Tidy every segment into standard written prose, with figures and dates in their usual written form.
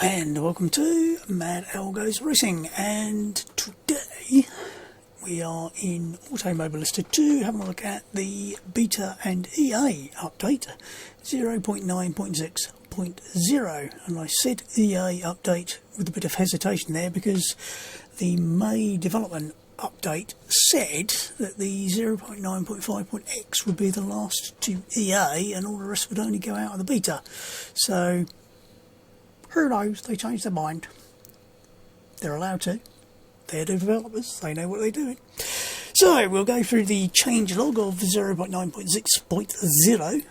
and welcome to Mad L Goes Racing, and today we are in Automobilista 2 having a look at the beta and EA update 0.9.6.0, and I said EA update with a bit of hesitation there because the May development update said that the 0.9.5.x would be the last to EA and all the rest would only go out of the beta. So who knows, they changed their mind. They're allowed to. They're the developers, they know what they're doing. So we'll go through the changelog of 0.9.6.0.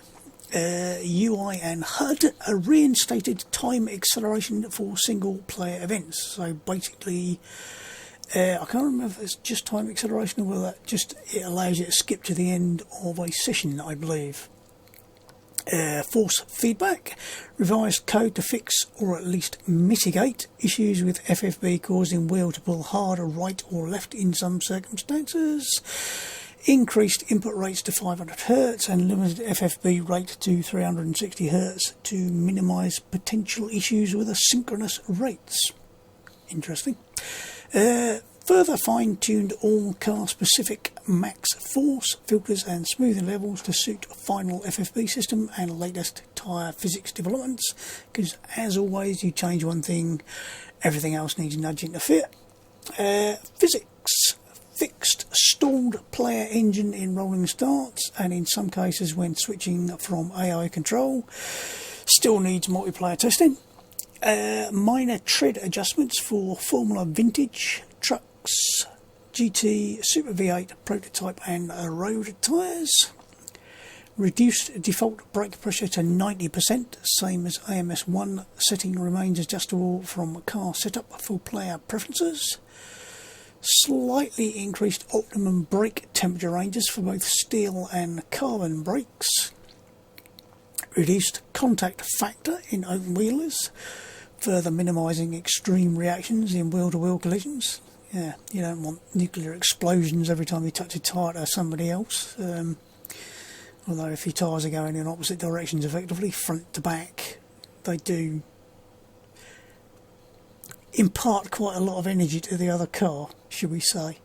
UI and HUD reinstated time acceleration for single player events. So basically, I can't remember if it's just time acceleration or whether that just it allows you to skip to the end of a session, I believe. Force feedback, revised code to fix or at least mitigate issues with FFB causing wheel to pull hard or right or left in some circumstances. Increased input rates to 500 Hz and limited FFB rate to 360 Hz to minimise potential issues with asynchronous rates. Interesting. Further fine-tuned all car-specific max force, filters and smoothing levels to suit final FFB system and latest tyre physics developments, because as always you change one thing, everything else needs nudging to fit. Physics. Fixed stalled player engine in rolling starts and in some cases when switching from AI control. Still needs multiplier testing. Minor tread adjustments for Formula Vintage, Trucks, GT, Super V8, Prototype and road tyres. Reduced default brake pressure to 90%, same as AMS1. Setting remains adjustable from car setup for player preferences. Slightly increased optimum brake temperature ranges for both steel and carbon brakes. Reduced contact factor in open wheelers, further minimising extreme reactions in wheel-to-wheel collisions. Yeah, you don't want nuclear explosions every time you touch a tyre to somebody else. Although if your tyres are going in opposite directions effectively, front to back, they do impart quite a lot of energy to the other car, should we say.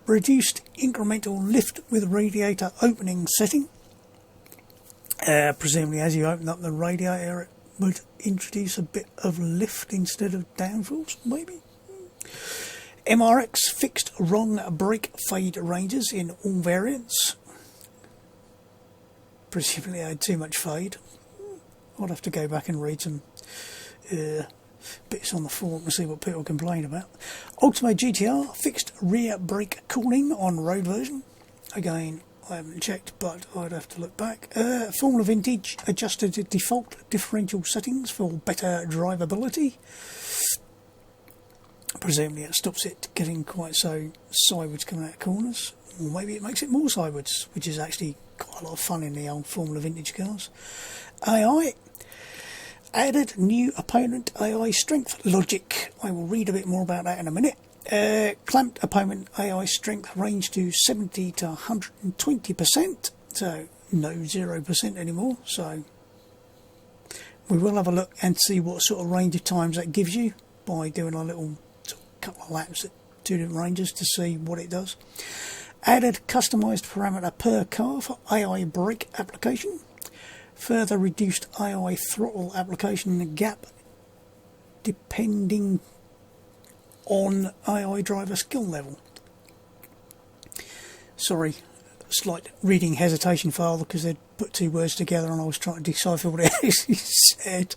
Reduced incremental lift with radiator opening setting. Presumably as you open up the radiator it would introduce a bit of lift instead of downforce, maybe. MRX fixed wrong brake fade ranges in all variants. Presumably I had too much fade. I'd have to go back and read some bits on the forum and see what people complain about. Ultimo GTR fixed rear brake cooling on road version. Again, I haven't checked, but I'd have to look back. Formula Vintage adjusted default differential settings for better drivability. Presumably it stops it getting quite so sideways coming out of corners, or maybe it makes it more sideways, which is actually quite a lot of fun in the old Formula Vintage cars. AI added new opponent AI strength logic. I will read a bit more about that in a minute. Clamped opponent AI strength range to 70 to 120%, so no 0% anymore. So we will have a look and see what sort of range of times that gives you by doing a little couple of laps at two different ranges to see what it does. Added customised parameter per car for AI brake application. Further reduced AI throttle application gap depending on AI driver skill level. Sorry, slight reading hesitation file because they'd put two words together and I was trying to decipher what it actually said.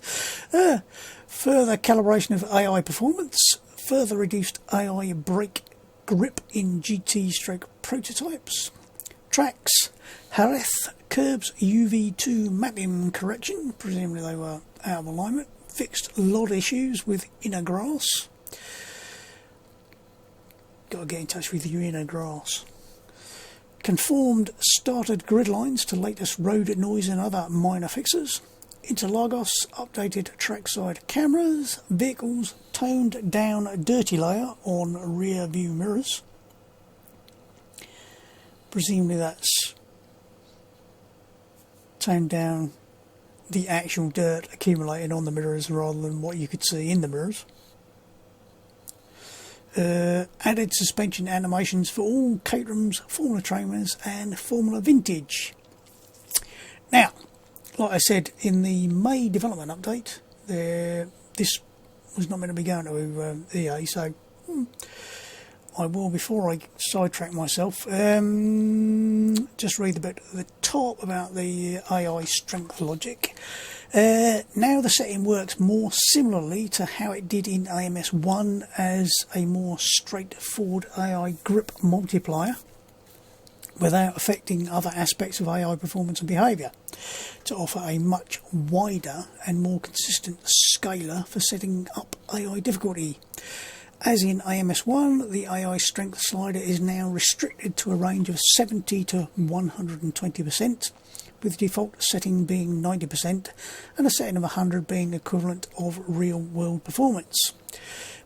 Further calibration of AI performance. Further reduced AI brake grip in GT stroke prototypes. Tracks. Jerez curbs UV2 mapping correction. Presumably they were out of alignment. Fixed LOD issues with inner grass. Got to get in touch with your inner grass. Conformed started grid lines to latest road noise and other minor fixes. Interlagos updated trackside cameras. Vehicles toned down dirty layer on rear view mirrors. Presumably that's toned down the actual dirt accumulated on the mirrors rather than what you could see in the mirrors. Added suspension animations for all Caterhams, Formula Trainers and Formula Vintage. Now, like I said in the May development update, this was not meant to be going to EA, so I will, before I sidetrack myself, just read the bit at the top about the AI strength logic. Now the setting works more similarly to how it did in AMS1 as a more straightforward AI grip multiplier, without affecting other aspects of AI performance and behaviour, to offer a much wider and more consistent scaler for setting up AI difficulty. As in AMS1, the AI strength slider is now restricted to a range of 70 to 120%, with the default setting being 90% and a setting of 100 being equivalent of real-world performance.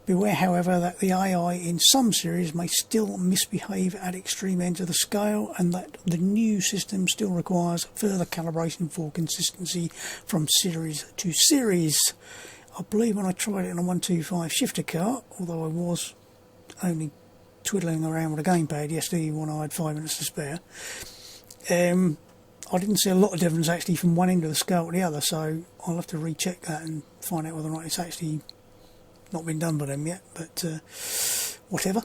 Beware, however, that the AI in some series may still misbehave at extreme ends of the scale, and that the new system still requires further calibration for consistency from series to series. I believe when I tried it on a 125 shifter car, although I was only twiddling around with a gamepad yesterday when I had 5 minutes to spare, I didn't see a lot of difference actually from one end of the scale to the other, so I'll have to recheck that and find out whether or not it's actually not been done by them yet, but whatever.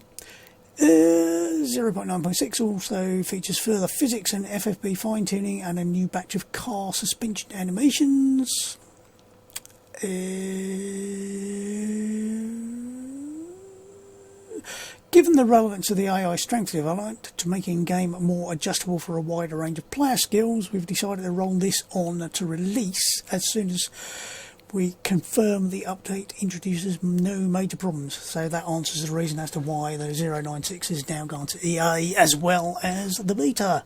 0.9.6 also features further physics and FFB fine-tuning and a new batch of car suspension animations. Given the relevance of the AI strength development to making the game more adjustable for a wider range of player skills, we've decided to roll this on to release as soon as we confirm the update introduces no major problems. So that answers the reason as to why the 096 is now gone to EA as well as the beta.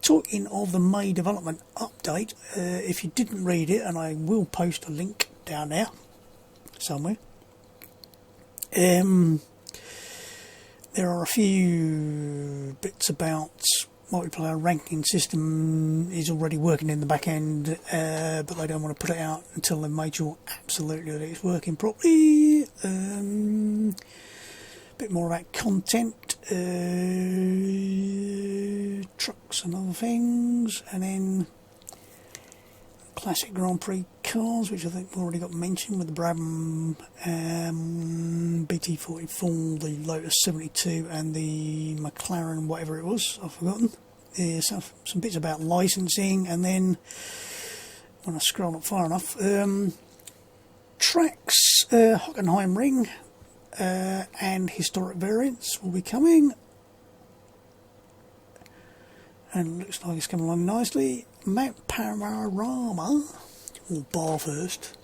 Talking of the May development update, if you didn't read it, and I will post a link down there somewhere, there are a few bits about multiplayer ranking system is already working in the back end, but they don't want to put it out until they've made sure absolutely that it's working properly. Bit more about content, trucks and other things, and then classic Grand Prix cars, which I think already got mentioned with the Brabham BT44, the Lotus 72 and the McLaren whatever it was, I've forgotten. Some bits about licensing, and then when I scroll up far enough, tracks, Hockenheim Ring and historic variants will be coming, and looks like it's coming along nicely. Mount Panorama, or Bathurst,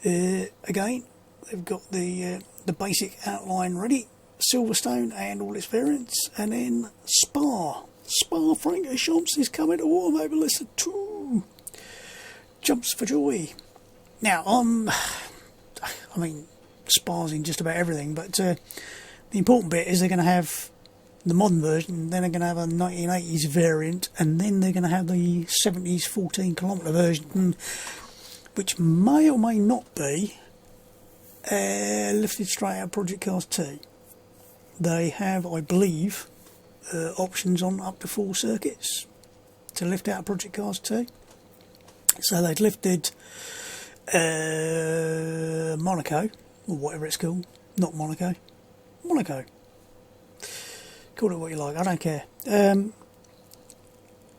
again they've got the basic outline ready, Silverstone and all its variants, and then Spa Francorchamps is coming to Automobilista too. Jumps for joy. Now I mean Spa's in just about everything, but the important bit is they're going to have the modern version, then they're going to have a 1980s variant, and then they're going to have the 70s 14km version, which may or may not be lifted straight out of Project Cars 2. They have, I believe, options on up to 4 circuits to lift out of Project Cars 2. So they'd lifted Monaco, or whatever it's called, not Monaco, call it what you like, I don't care.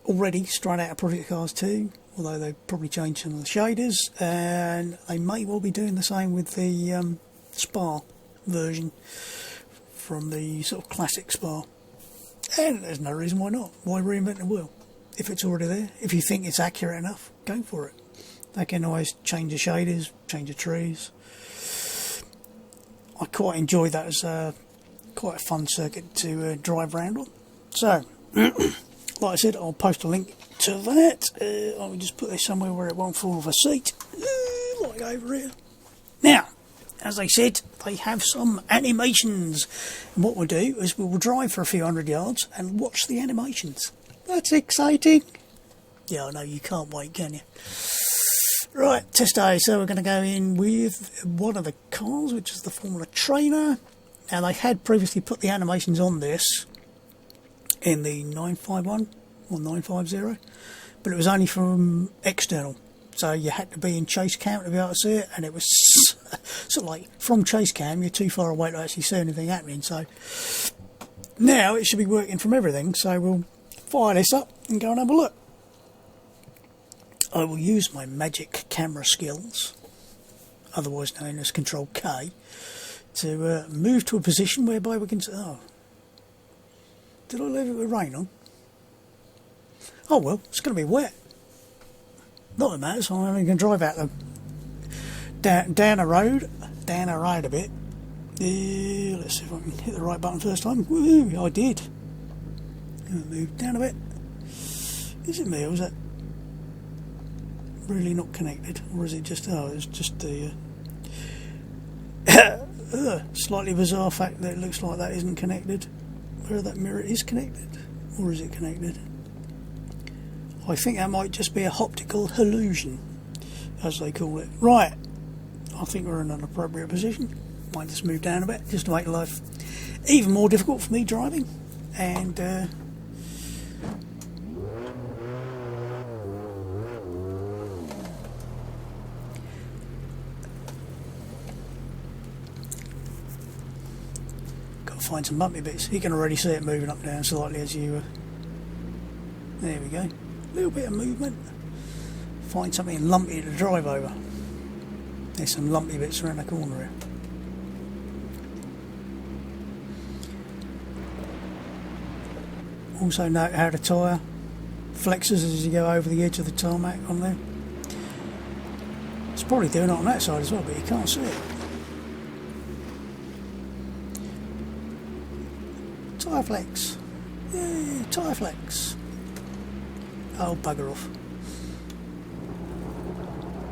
Already straight out of Project Cars 2, although they've probably changed some of the shaders, and they may well be doing the same with the Spa version from the sort of classic Spa. And there's no reason why not. Why reinvent the wheel? If it's already there, if you think it's accurate enough, go for it. They can always change the shaders, change the trees. I quite enjoyed that as quite a fun circuit to drive around on. So, like I said, I'll post a link to that. I'll just put this somewhere where it won't fall off a seat, like over here. Now, as I said, they have some animations. And what we'll do is we'll drive for a few hundred yards and watch the animations. That's exciting. Yeah, I know, you can't wait, can you? Right, test day. So we're going to go in with one of the cars, which is the Formula Trainer. Now, they had previously put the animations on this in the 951 or 950, but it was only from external. So you had to be in chase cam to be able to see it, and it was sort of like from chase cam, you're too far away to actually see anything happening. So now it should be working from everything. So we'll fire this up and go and have a look. I will use my magic camera skills, otherwise known as Control K, to move to a position whereby we can... Oh, did I leave it with rain on? Oh well, it's going to be wet. Not that it matters, I'm only going to drive out down a road a bit. Let's see if I can hit the right button first time. Woohoo, I did. Move down a bit. Is it me or is that really not connected, or is it just... Oh, it's just the slightly bizarre fact that it looks like that isn't connected. Whether that mirror is connected, or is it connected? I think that might just be a optical illusion, as they call it. Right, I think we're in an appropriate position. Might just move down a bit, just to make life even more difficult for me driving. And find some bumpy bits. You can already see it moving up and down slightly as you there we go, a little bit of movement. Find something lumpy to drive over. There's some lumpy bits around the corner here. Also note how the tyre flexes as you go over the edge of the tarmac on there. It's probably doing it on that side as well, but you can't see it. Tyre flex. Yay, tyre flex. Oh, bugger off.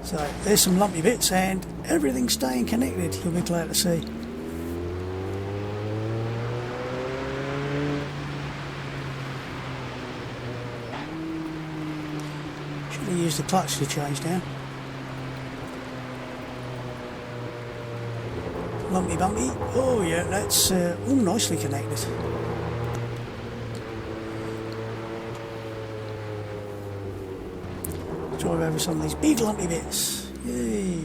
So, there's some lumpy bits and everything's staying connected, you'll be glad to see. Should have used the clutch to change down. Lumpy bumpy. Oh yeah, that's all nicely connected. Drive over some of these big lumpy bits. Yay!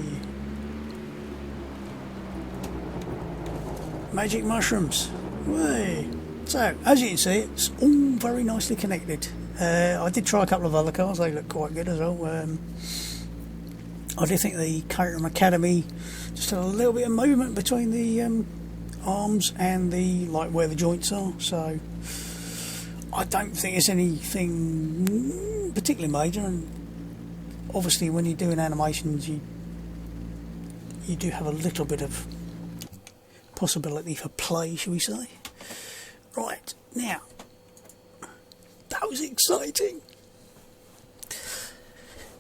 Magic mushrooms. Way. So, as you can see, it's all very nicely connected. I did try a couple of other cars, they look quite good as well. I do think the Caterham Academy just had a little bit of movement between the arms and the where the joints are, so I don't think it's anything particularly major. And obviously when you're doing animations you do have a little bit of possibility for play, shall we say. Right, now that was exciting.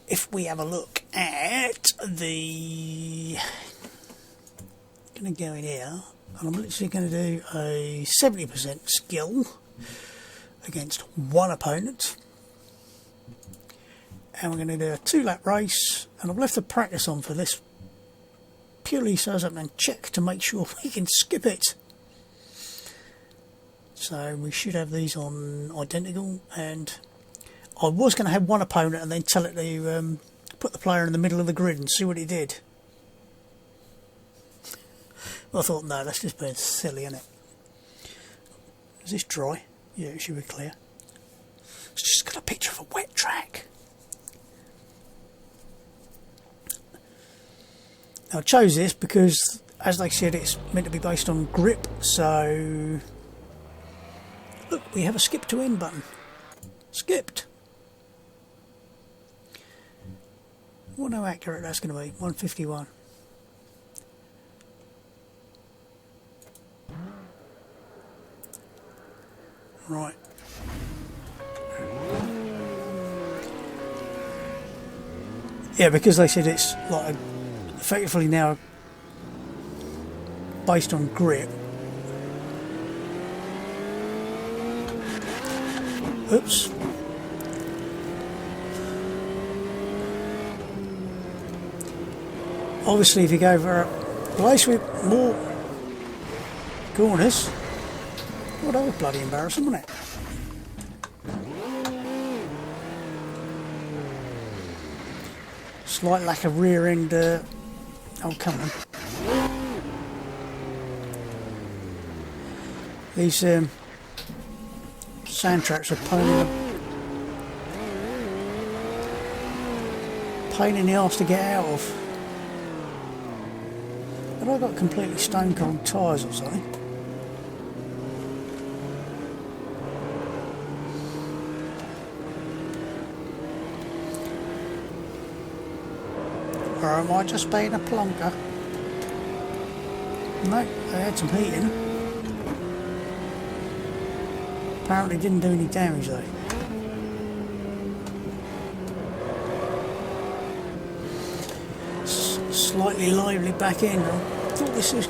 If we have a look at the... I'm going to go in here and I'm literally going to do a 70% skill against one opponent. And we're going to do a 2-lap race, and I've left the practice on for this purely so as I can check to make sure we can skip it. So we should have these on identical, and I was going to have one opponent and then tell it to put the player in the middle of the grid and see what it did. Well, I thought, no, that's just being silly, isn't it? Is this dry? Yeah, it should be clear. It's just got a picture of a wet track. Now, I chose this because, as they said, it's meant to be based on grip, so... Look, we have a skip to end button. Skipped. I wonder how accurate that's going to be. 151. Right. Yeah, because they said it's like effectively now based on grip. Oops. Obviously, if you go for a place with more corners, well, that was bloody embarrassing, wasn't it? Slight lack of rear end. Oh, come on. These sand traps are pain in the arse to get out of. But I got completely stone cold tyres or something. Or am I just being a plonker? No, they had some heating. Apparently didn't do any damage though. Slightly lively back end. I thought this is,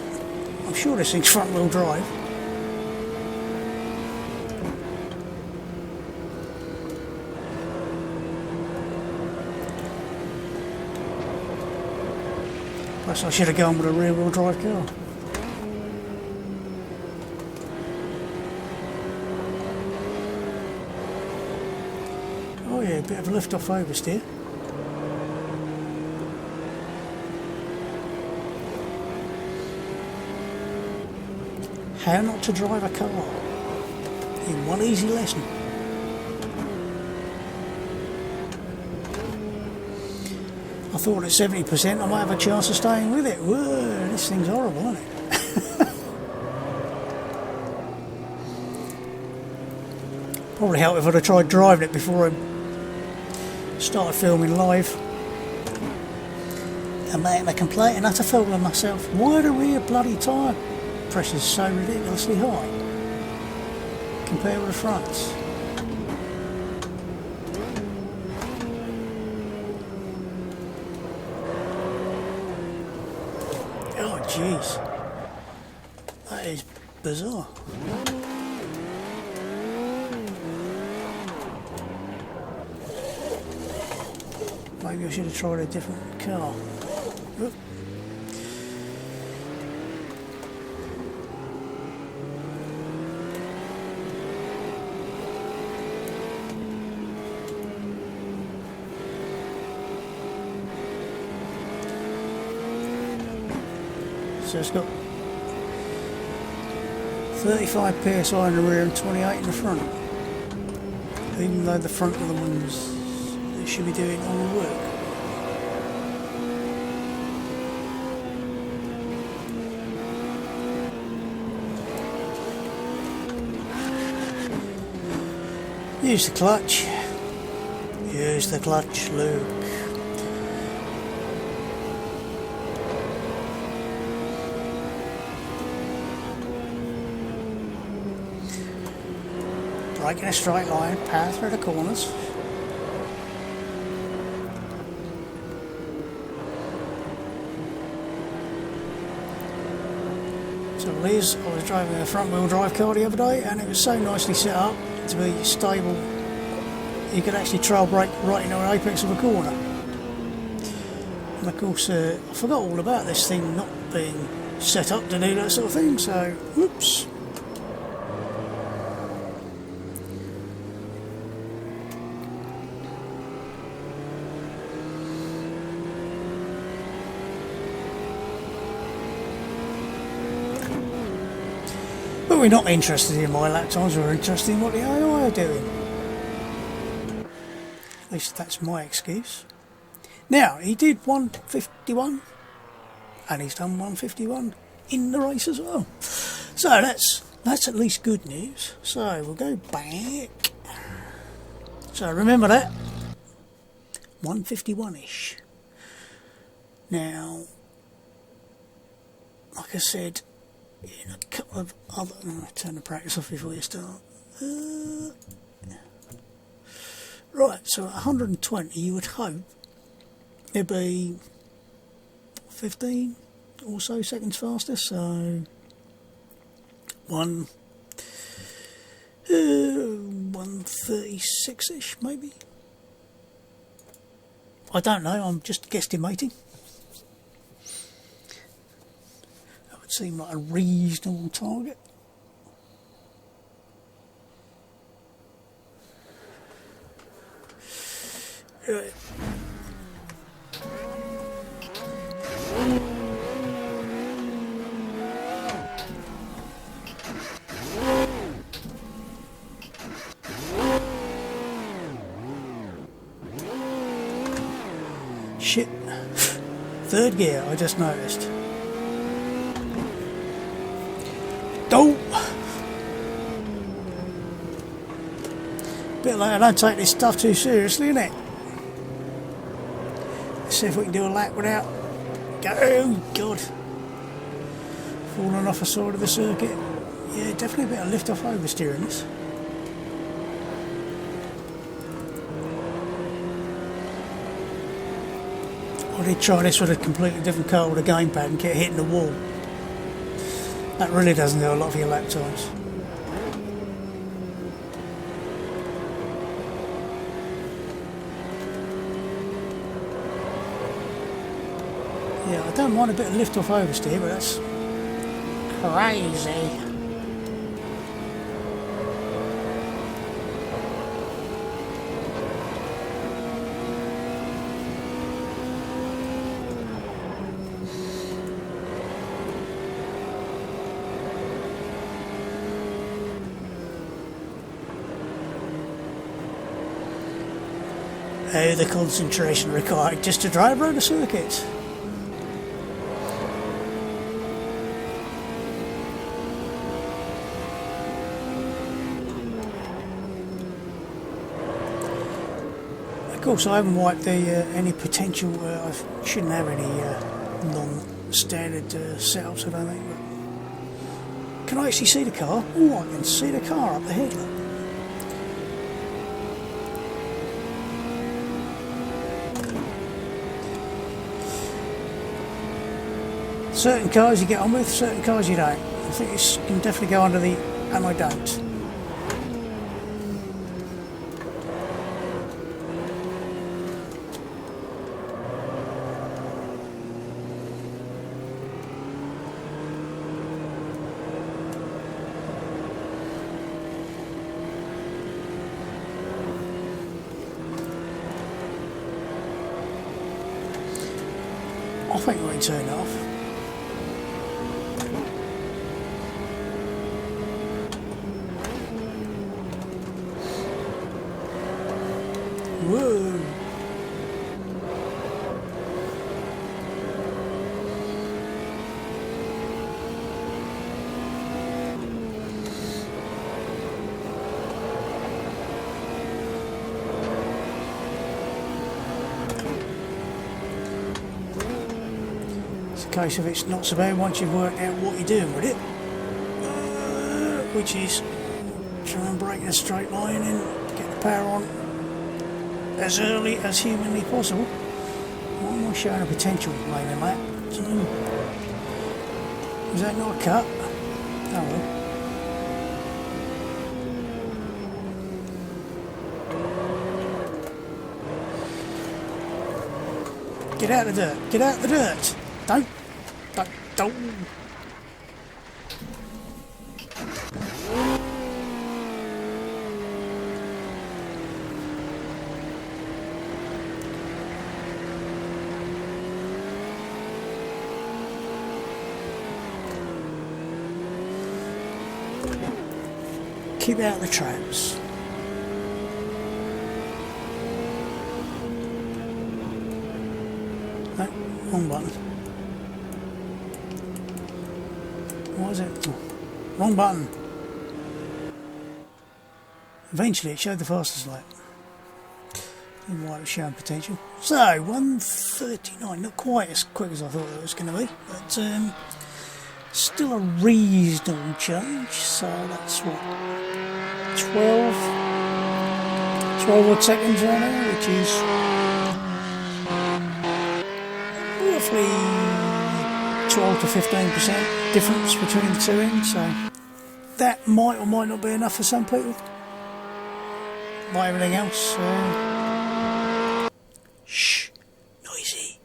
I'm sure this thing's front wheel drive. Perhaps I should have gone with a rear wheel drive car. Oh yeah, a bit of a lift off oversteer. How not to drive a car in one easy lesson. I thought at 70% I might have a chance of staying with it. Whoa, this thing's horrible, isn't it? Probably helped if I'd have tried driving it before I started filming live. I'm making a complaint and utter fool of myself. Why are the rear bloody tyre pressures so ridiculously high compared with the fronts? Oh jeez, that is bizarre. Maybe I should have tried a different car. Oop. So it's got 35 psi in the rear and 28 in the front, even though the front are the ones that should be doing all the work. Use the clutch. Use the clutch, Luke. Brake in a straight line, power through the corners. So Liz, I was driving a front wheel drive car the other day and it was so nicely set up to be stable. You could actually trail brake right into an apex of a corner. And of course I forgot all about this thing not being set up to do that sort of thing, so whoops. But we're not interested in my lap times, we're interested in what the AI are doing. At least that's my excuse. Now, he did 151, and he's done 151 in the race as well. So that's at least good news. So we'll go back. So remember that, 151-ish. Now, like I said, in a couple of other... turn the practice off before you start. Right, so at 120 you would hope it'd be 15 or so seconds faster, so 136-ish maybe. I don't know, I'm just guesstimating. seem like a reasonable target. Right. Shit. Third gear, I just noticed. Don't. Bit like I don't take this stuff too seriously, innit? Let's see if we can do a lap without. Go. Oh God. Falling off the side of the circuit. Yeah, definitely a bit of lift off oversteer in this. I did try this with a completely different car with a gamepad and kept hitting the wall. That really doesn't do a lot for your lap times. Yeah, I don't mind a bit of lift off oversteer, but that's crazy. Oh, the concentration required just to drive around the circuit. Of course, I haven't wiped the any potential. I shouldn't have any non-standard setups, I don't think. But can I actually see the car? Oh, I can see the car up the headlight. Certain cars you get on with, certain cars you don't. I think this can definitely go under the and I don't. I think we can turn it off. Whoa! It's a case of it's not so bad once you've worked out what you're doing with it, which is try and break in a straight line and get the power on as early as humanly possible. Why am I showing a potential lane in that? Is that not a cut? Oh well. Get out of the dirt. Get out of the dirt. Don't. Keep out the traps. No, wrong button. What is it? Oh, wrong button. Eventually it showed the fastest lap. And why it was showing potential. So, 1:39, not quite as quick as I thought it was going to be, but still a reasonable change, so that's what, 12 odd seconds right now, which is roughly 12 to 15% difference between the two ends, so that might or might not be enough for some people. Like everything else, shh, noisy.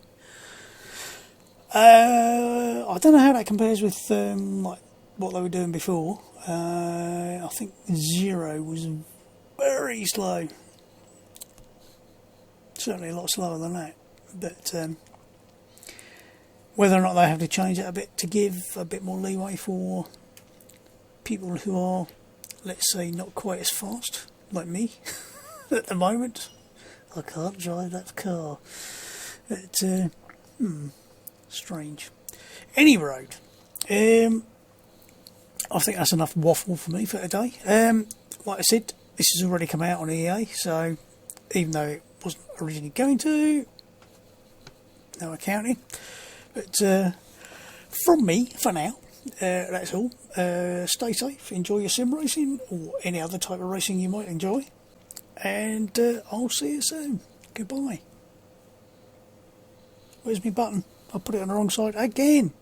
I don't know how that compares with like what they were doing before. I think 0 was very slow. Certainly a lot slower than that. But whether or not they have to change it a bit to give a bit more leeway for people who are, let's say, not quite as fast, like me, at the moment. I can't drive that car. But, strange. Any road. I think that's enough waffle for me for today. Like I said, this has already come out on EA, so even though it wasn't originally going to, no accounting. But from me, for now, that's all. Stay safe, enjoy your sim racing, or any other type of racing you might enjoy. And I'll see you soon. Goodbye. Where's my button? I put it on the wrong side again.